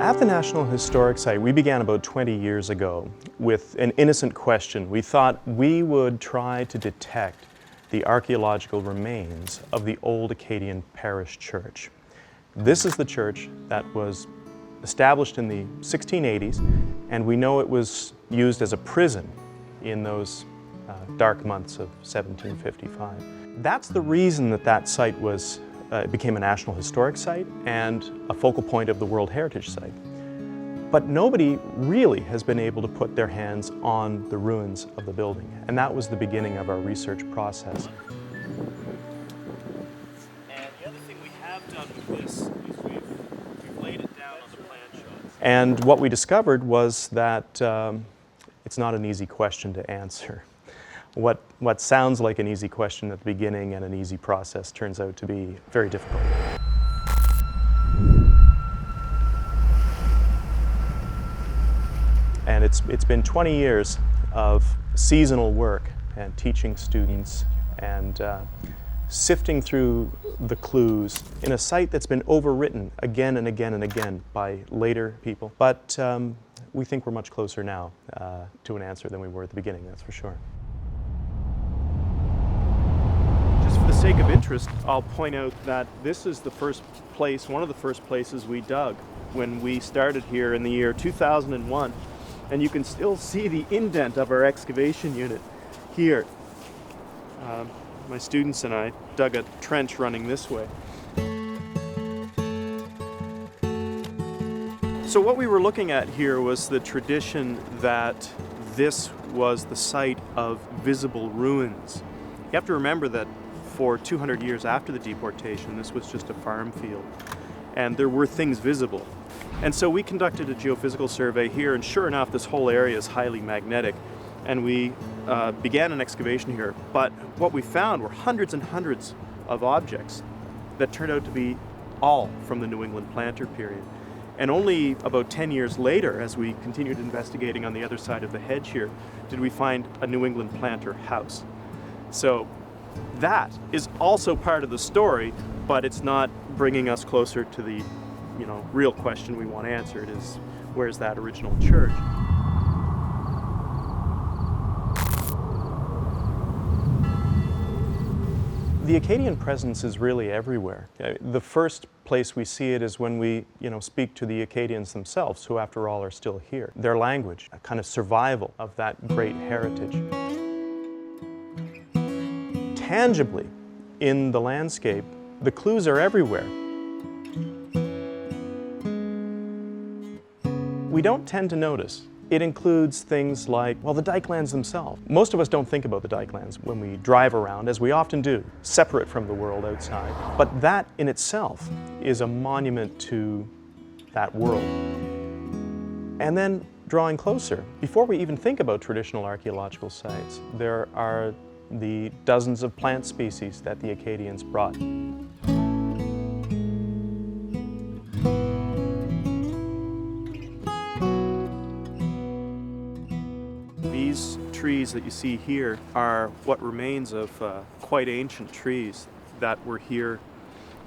At the National Historic Site, we began about 20 years ago with an innocent question. We thought we would try to detect the archaeological remains of the old Acadian parish church. This is the church that was established in the 1680s, and we know it was used as a prison in those dark months of 1755. That's the reason that site was became a National Historic Site and a focal point of the World Heritage Site. But nobody really has been able to put their hands on the ruins of the building, and that was the beginning of our research process. And the other thing we have done with this is we've laid it down on the plan shots. And what we discovered was that it's not an easy question to answer. What sounds like an easy question at the beginning and an easy process turns out to be very difficult. And it's been 20 years of seasonal work and teaching students and sifting through the clues in a site that's been overwritten again and again and again by later people. But we think we're much closer now to an answer than we were at the beginning, that's for sure. For the sake of interest, I'll point out that this is the first place, one of the first places we dug when we started here in the year 2001. And you can still see the indent of our excavation unit here. My students and I dug a trench running this way. So what we were looking at here was the tradition that this was the site of visible ruins. You have to remember that for 200 years after the deportation, this was just a farm field, and there were things visible. And so we conducted a geophysical survey here, and sure enough, this whole area is highly magnetic, and we began an excavation here. But what we found were hundreds and hundreds of objects that turned out to be all from the New England planter period. And only about 10 years later, as we continued investigating on the other side of the hedge here, did we find a New England planter house. So that is also part of the story, but it's not bringing us closer to the, real question we want answered is, where's that original church? The Acadian presence is really everywhere. The first place we see it is when we, speak to the Acadians themselves, who after all are still here. Their language, a kind of survival of that great heritage. Tangibly, in the landscape, the clues are everywhere. We don't tend to notice. It includes things like, the dykelands themselves. Most of us don't think about the dykelands when we drive around, as we often do, separate from the world outside. But that in itself is a monument to that world. And then drawing closer, before we even think about traditional archaeological sites, there are the dozens of plant species that the Acadians brought. These trees that you see here are what remains of quite ancient trees that were here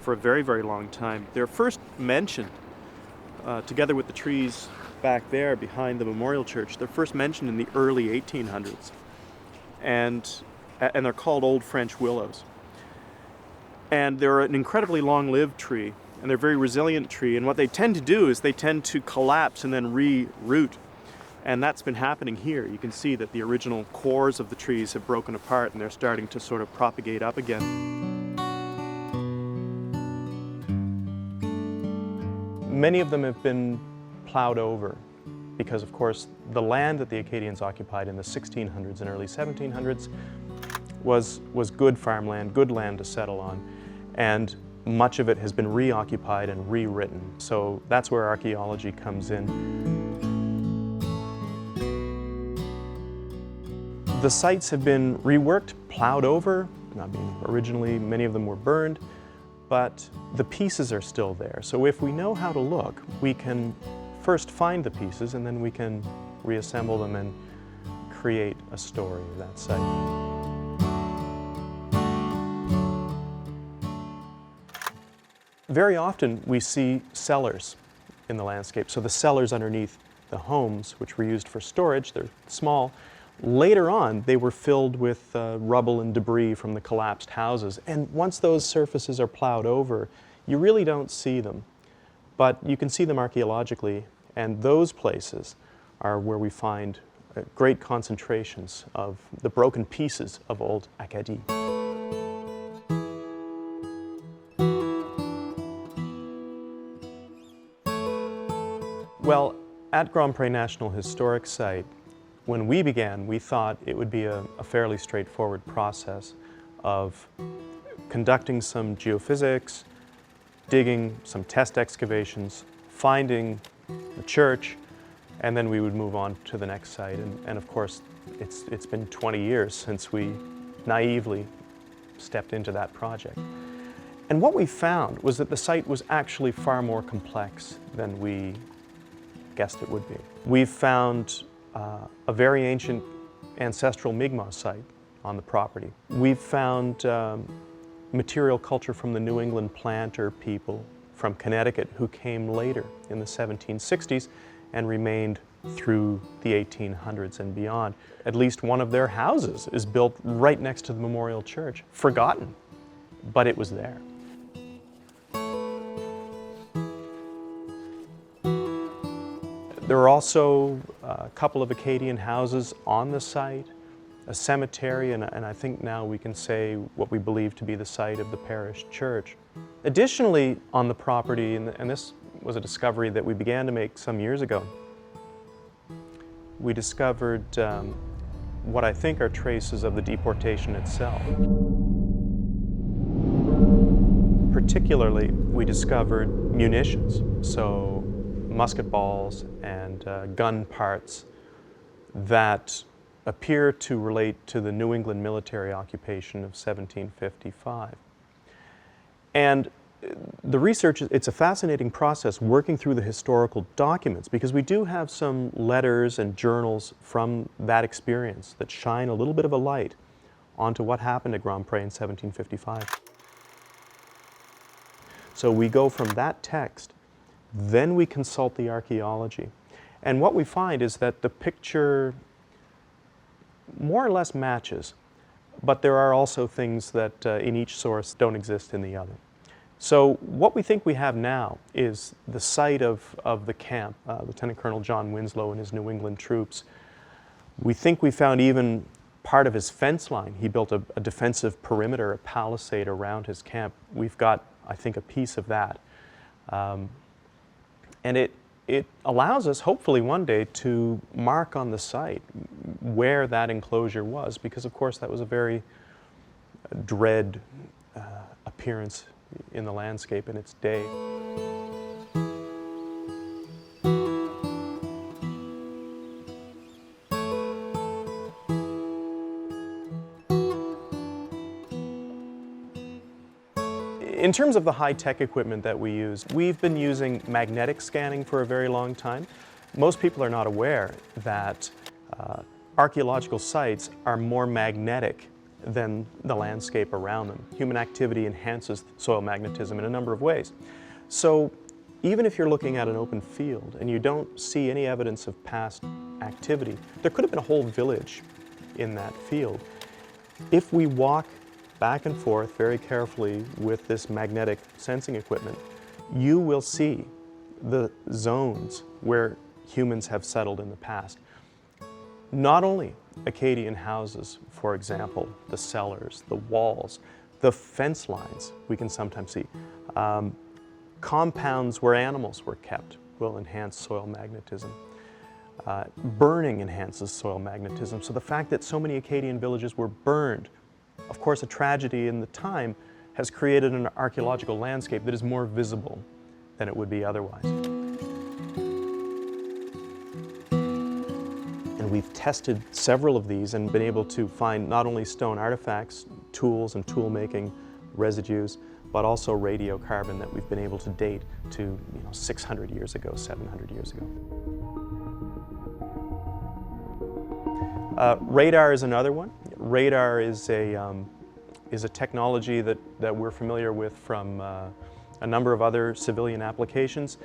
for a very, very long time. They're first mentioned together with the trees back there behind the memorial church. They're first mentioned in the early 1800s. And they're called Old French willows. And they're an incredibly long-lived tree, and they're a very resilient tree, and what they tend to do is they tend to collapse and then re-root. And that's been happening here. You can see that the original cores of the trees have broken apart and they're starting to sort of propagate up again. Many of them have been plowed over because, of course, the land that the Acadians occupied in the 1600s and early 1700s was good farmland, good land to settle on, and much of it has been reoccupied and rewritten. So that's where archaeology comes in. The sites have been reworked, plowed over. Originally many of them were burned, but the pieces are still there. So if we know how to look, we can first find the pieces and then we can reassemble them and create a story of that site. Very often we see cellars in the landscape. So the cellars underneath the homes, which were used for storage, they're small. Later on, they were filled with rubble and debris from the collapsed houses. And once those surfaces are plowed over, you really don't see them. But you can see them archaeologically, and those places are where we find great concentrations of the broken pieces of old Acadie. Well, at Grand-Pré National Historic Site, when we began, we thought it would be a fairly straightforward process of conducting some geophysics, digging some test excavations, finding the church, and then we would move on to the next site. And of course, it's been 20 years since we naively stepped into that project. And what we found was that the site was actually far more complex than we guessed it would be. We've found a very ancient ancestral Mi'kmaq site on the property. We've found material culture from the New England planter people from Connecticut who came later in the 1760s and remained through the 1800s and beyond. At least one of their houses is built right next to the memorial church, forgotten, but it was there. There are also a couple of Acadian houses on the site, a cemetery, and I think now we can say what we believe to be the site of the parish church. Additionally, on the property, and this was a discovery that we began to make some years ago, we discovered what I think are traces of the deportation itself. Particularly, we discovered munitions, so musket balls and gun parts that appear to relate to the New England military occupation of 1755. And the research, it's a fascinating process working through the historical documents, because we do have some letters and journals from that experience that shine a little bit of a light onto what happened at Grand-Pré in 1755. So we go from that text, then we consult the archaeology. And what we find is that the picture more or less matches, but there are also things that in each source don't exist in the other. So what we think we have now is the site of the camp, Lieutenant Colonel John Winslow and his New England troops. We think we found even part of his fence line. He built a defensive perimeter, a palisade around his camp. We've got, I think, a piece of that. And it allows us, hopefully one day, to mark on the site where that enclosure was, because of course that was a very dread appearance in the landscape in its day. In terms of the high-tech equipment that we use, we've been using magnetic scanning for a very long time. Most people are not aware that archaeological sites are more magnetic than the landscape around them. Human activity enhances soil magnetism in a number of ways. So even if you're looking at an open field and you don't see any evidence of past activity, there could have been a whole village in that field. If we walk back and forth very carefully with this magnetic sensing equipment, you will see the zones where humans have settled in the past. Not only Acadian houses, for example, the cellars, the walls, the fence lines we can sometimes see. Compounds where animals were kept will enhance soil magnetism. Burning enhances soil magnetism. So the fact that so many Acadian villages were burned, of course a tragedy in the time, has created an archaeological landscape that is more visible than it would be otherwise. And we've tested several of these and been able to find not only stone artifacts, tools and tool-making residues, but also radiocarbon that we've been able to date to 600 years ago, 700 years ago. Radar is another one. Radar is a technology that we're familiar with from a number of other civilian applications.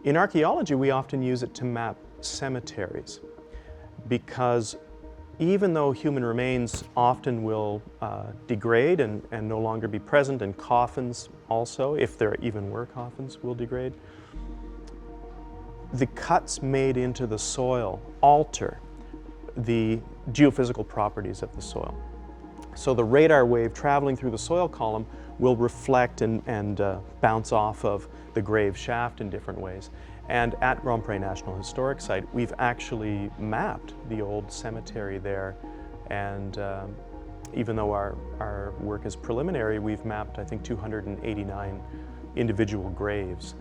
In archaeology, we often use it to map cemeteries, because even though human remains often will degrade and no longer be present, and coffins also, if there even were coffins, will degrade, the cuts made into the soil alter the geophysical properties of the soil. So the radar wave traveling through the soil column will reflect and bounce off of the grave shaft in different ways. And at Grand-Pré National Historic Site, we've actually mapped the old cemetery there. And even though our work is preliminary, we've mapped, I think, 289 individual graves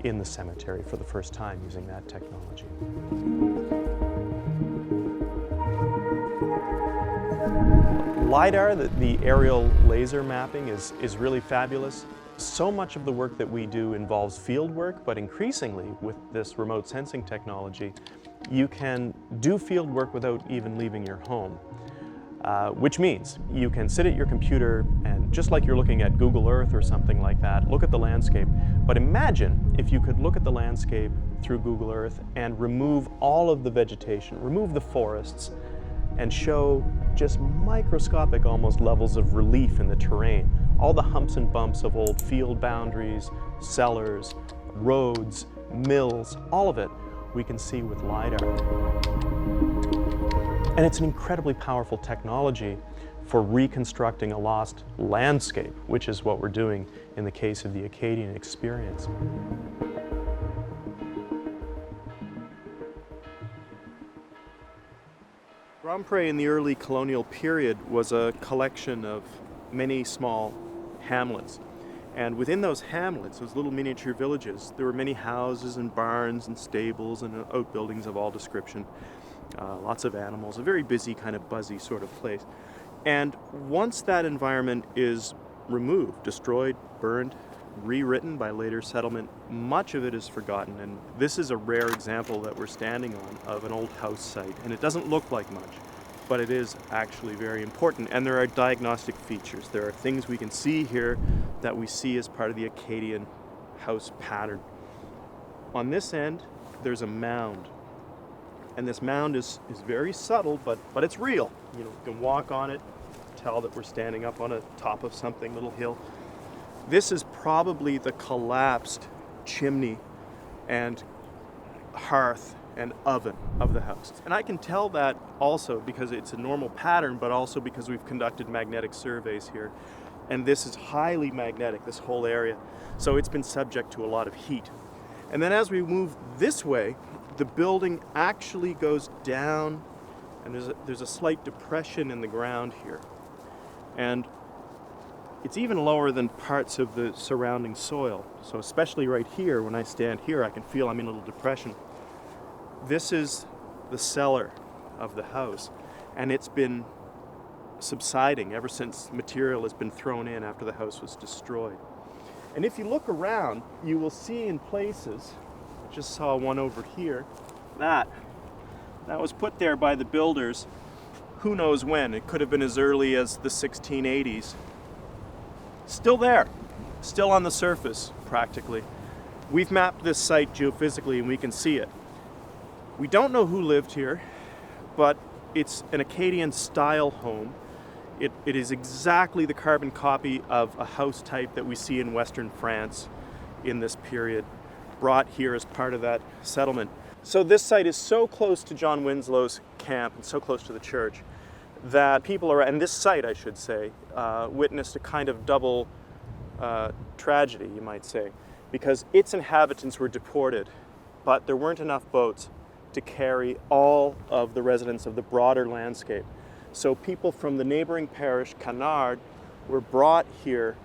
in the cemetery for the first time using that technology. LiDAR, the aerial laser mapping, is really fabulous. So much of the work that we do involves field work, but increasingly with this remote sensing technology, you can do field work without even leaving your home. Which means you can sit at your computer and, just like you're looking at Google Earth or something like that, look at the landscape. But imagine if you could look at the landscape through Google Earth and remove all of the vegetation, remove the forests, and show just microscopic almost levels of relief in the terrain. All the humps and bumps of old field boundaries, cellars, roads, mills, all of it we can see with LiDAR. And it's an incredibly powerful technology for reconstructing a lost landscape, which is what we're doing in the case of the Acadian experience. Grand-Pré in the early colonial period was a collection of many small hamlets. And within those hamlets, those little miniature villages, there were many houses and barns and stables and outbuildings of all description. Lots of animals, a very busy, kind of buzzy sort of place. And once that environment is removed, destroyed, burned, rewritten by later settlement, much of it is forgotten. And this is a rare example that we're standing on of an old house site. And it doesn't look like much, but it is actually very important. And there are diagnostic features. There are things we can see here that we see as part of the Acadian house pattern. On this end, there's a mound. And this mound is very subtle, but it's real. You can walk on it, tell that we're standing up on a top of something, little hill. This is probably the collapsed chimney and hearth and oven of the house. And I can tell that also because it's a normal pattern, but also because we've conducted magnetic surveys here. And this is highly magnetic, this whole area. So it's been subject to a lot of heat. And then as we move this way, the building actually goes down, and there's a slight depression in the ground here. And it's even lower than parts of the surrounding soil. So especially right here, when I stand here, I can feel I'm in a little depression. This is the cellar of the house, and it's been subsiding ever since material has been thrown in after the house was destroyed. And if you look around, you will see in places, I just saw one over here, that was put there by the builders who knows when. It could have been as early as the 1680s. Still there, still on the surface practically. We've mapped this site geophysically and we can see it. We don't know who lived here, but it's an Acadian style home. It is exactly the carbon copy of a house type that we see in Western France in this period, brought here as part of that settlement. So this site is so close to John Winslow's camp and so close to the church that people are, and this site I should say, witnessed a kind of double tragedy, you might say, because its inhabitants were deported, but there weren't enough boats to carry all of the residents of the broader landscape. So people from the neighboring parish, Canard, were brought here,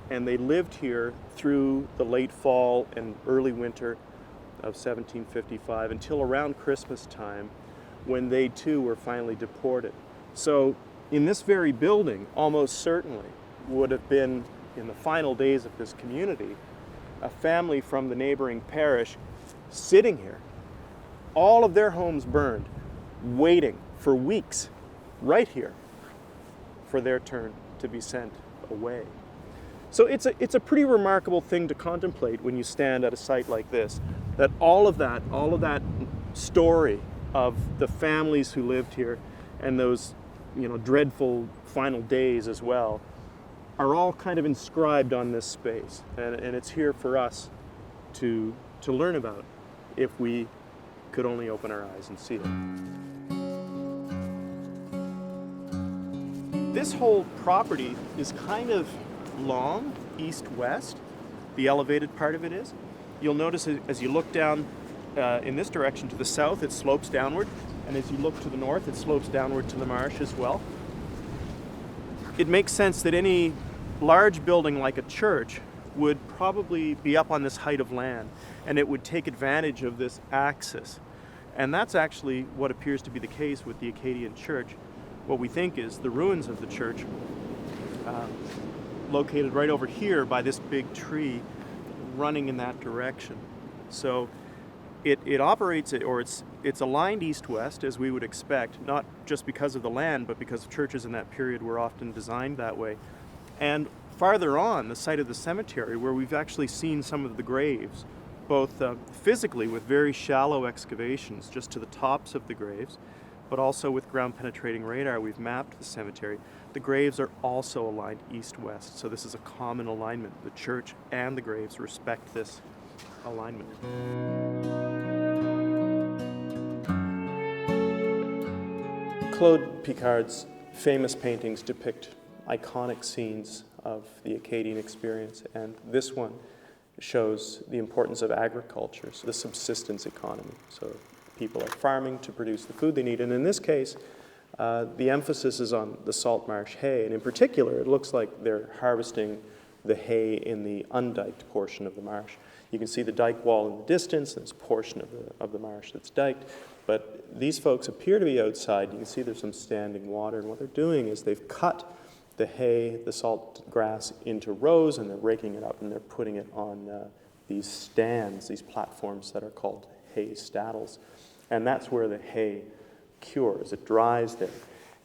and they lived here through the late fall and early winter of 1755 until around Christmas time, when they too were finally deported. So in this very building, almost certainly would have been, in the final days of this community, a family from the neighboring parish sitting here, all of their homes burned, waiting for weeks right here for their turn to be sent away. So it's a pretty remarkable thing to contemplate when you stand at a site like this, that all of that story of the families who lived here and those, dreadful final days as well, are all kind of inscribed on this space. And it's here for us to learn about if we could only open our eyes and see it. This whole property is kind of long, east-west. The elevated part of it is. You'll notice as you look down in this direction to the south, it slopes downward, and as you look to the north, it slopes downward to the marsh as well. It makes sense that any large building like a church would probably be up on this height of land, and it would take advantage of this axis. And that's actually what appears to be the case with the Acadian church. What we think is the ruins of the church, located right over here by this big tree running in that direction. So it operates, or it's aligned east-west as we would expect, not just because of the land, but because churches in that period were often designed that way. And farther on, the site of the cemetery, where we've actually seen some of the graves, both physically with very shallow excavations just to the tops of the graves, but also with ground-penetrating radar, we've mapped the cemetery. The graves are also aligned east-west, so this is a common alignment. The church and the graves respect this alignment. Claude Picard's famous paintings depict iconic scenes of the Acadian experience, and this one shows the importance of agriculture, so the subsistence economy. So people are farming to produce the food they need, and in this case, the emphasis is on the salt marsh hay, and in particular, it looks like they're harvesting the hay in the undiked portion of the marsh. You can see the dike wall in the distance, there's a portion of the marsh that's diked, but these folks appear to be outside. You can see there's some standing water, and what they're doing is they've cut the hay, the salt grass, into rows, and they're raking it up, and they're putting it on these stands, these platforms that are called hay staddles. And that's where the hay cures. It dries there,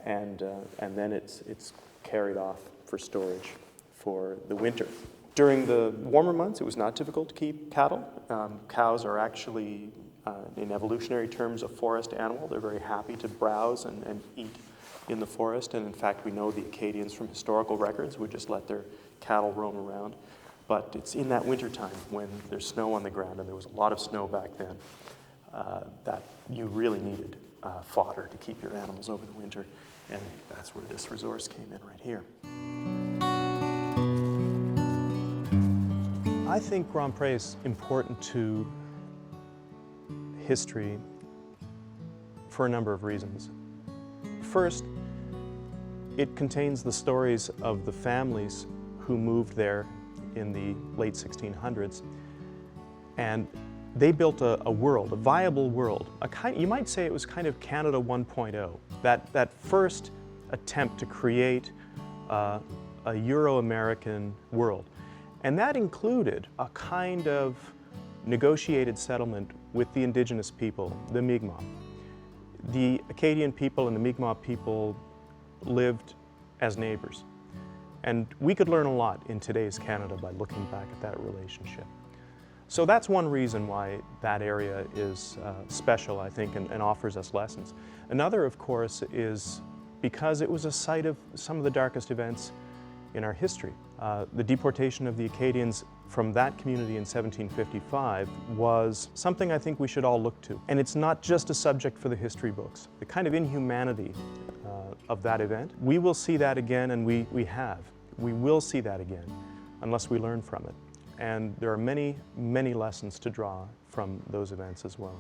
and then it's carried off for storage for the winter. During the warmer months, it was not difficult to keep cattle. Cows are actually, in evolutionary terms, a forest animal. They're very happy to browse and eat in the forest, and in fact, we know the Acadians from historical records would just let their cattle roam around. But it's in that wintertime when there's snow on the ground, and there was a lot of snow back then, that you really needed fodder to keep your animals over the winter, and that's where this resource came in right here. I think Grand-Pré is important to history for a number of reasons. First, it contains the stories of the families who moved there in the late 1600s, and they built a world, a viable world. You might say it was kind of Canada 1.0, that first attempt to create a Euro-American world. And that included a kind of negotiated settlement with the indigenous people, the Mi'kmaq. The Acadian people and the Mi'kmaq people lived as neighbors. And we could learn a lot in today's Canada by looking back at that relationship. So that's one reason why that area is special, I think, and offers us lessons. Another, of course, is because it was a site of some of the darkest events in our history. The deportation of the Acadians from that community in 1755 was something I think we should all look to. And it's not just a subject for the history books. The kind of inhumanity of that event, we will see that again, and we have. We will see that again unless we learn from it. And there are many, many lessons to draw from those events as well.